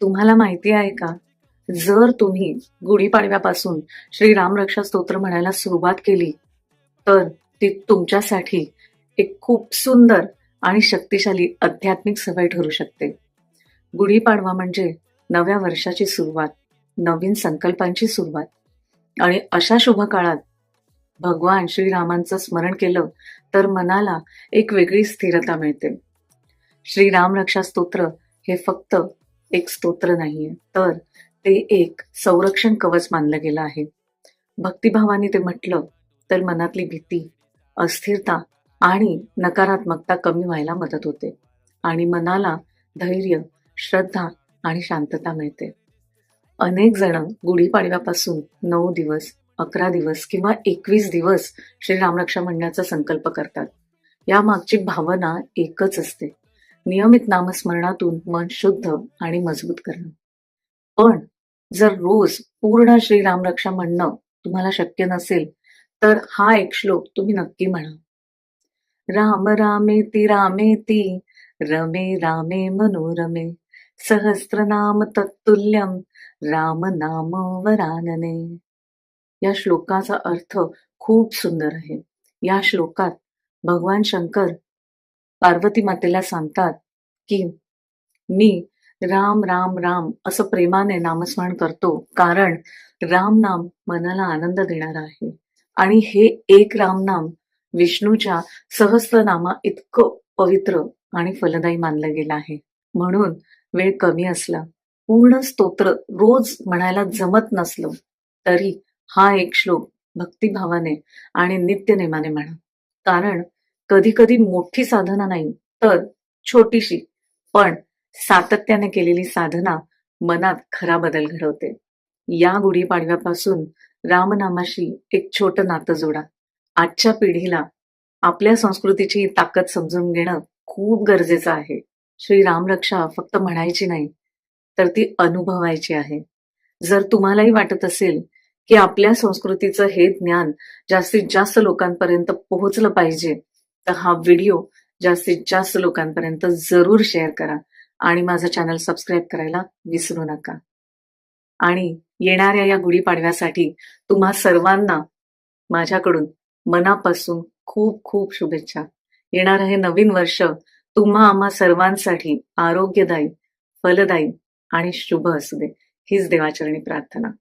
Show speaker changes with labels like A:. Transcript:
A: तुम्हाला माहिती आहे का? जर तुम्ही गुढीपाडव्यापासून श्री रामरक्षा स्तोत्र म्हणायला सुरुवात केली, तर ती तुमच्यासाठी एक खूप सुंदर आणि शक्तिशाली आध्यात्मिक सवय ठरू शकते. गुढीपाडवा म्हणजे नव्या वर्षाची सुरुवात, नवीन संकल्पांची सुरुवात आणि अशा शुभ काळात भगवान श्रीरामांचं स्मरण केलं तर मनाला एक वेगळी स्थिरता मिळते. श्री रामरक्षा स्तोत्र हे फक्त एक स्तोत्र नाहीये, तर ते एक संरक्षण कवच मानलं गेलं आहे. भक्तिभावाने ते म्हटलं तर मनातली भीती, अस्थिरता आणि नकारात्मकता कमी व्हायला मदत होते आणि मनाला धैर्य, श्रद्धा आणि शांतता मिळते. अनेक जण गुढीपाडव्यापासून 9 दिवस, 11 दिवस किंवा 21 दिवस श्रीरामरक्षा म्हणण्याचा संकल्प करतात. या मागची भावना एकच असते. नियमित नामस्मरणातून मन शुद्ध आणि मजबूत करणं. पण जर रोज पूर्ण श्रीरामरक्षा म्हणणं तुम्हाला शक्य नसेल, तर हा एक श्लोक तुम्ही नक्की म्हणा. राम रामेति रामेति रमे रामे मनोरमे सहस्रनाम तत्तुल्यम राम नाम वरानने. या श्लोकाचा अर्थ खूप सुंदर आहे. या श्लोकात भगवान शंकर पार्वती मातेला सांगतात की मी राम राम राम असं प्रेमाने नामस्मरण करतो, कारण राम नाम मनाला आनंद देणार आहे आणि हे एक राम नाम विष्णूच्या सहस्त्रनामा इतकं पवित्र आणि फलदायी मानलं गेलं आहे. म्हणून वेळ कमी असला, पूर्ण स्तोत्र रोज म्हणायला जमत नसलं, तरी हा एक श्लोक भक्तिभावाने आणि नित्यनेमाने म्हणा. कारण कधी कधी मोठी साधना नाही, तर छोटीशी पण सातत्याने केलेली साधना मनात खरा बदल घडवते. या गुढीपाडव्यापासून रामनामाशी एक छोटं नातं जोडा. आजच्या पिढीला आपल्या संस्कृतीची ताकद समजून घेणं खूप गरजेचं आहे. श्री रामरक्षा फक्त म्हणायची नाही, तर ती अनुभवायची आहे. जर तुम्हालाही वाटत असेल की आपल्या संस्कृतीचं हे ज्ञान जास्तीत जास्त लोकांपर्यंत पोहोचलं पाहिजे, तर हा व्हिडिओ जास्तीत जास्त लोकांपर्यंत जरूर शेअर करा आणि माझं चॅनल सबस्क्राईब करायला विसरू नका. आणि येणाऱ्या या गुढीपाडव्यासाठी तुम्हा सर्वांना माझ्याकडून मनापासून खूप खूप शुभेच्छा. येणारं हे नवीन वर्ष तुम्हा आम्हा सर्वांसाठी आरोग्यदायी, फलदायी आणि शुभ असू दे, हीच देवाचरणी प्रार्थना.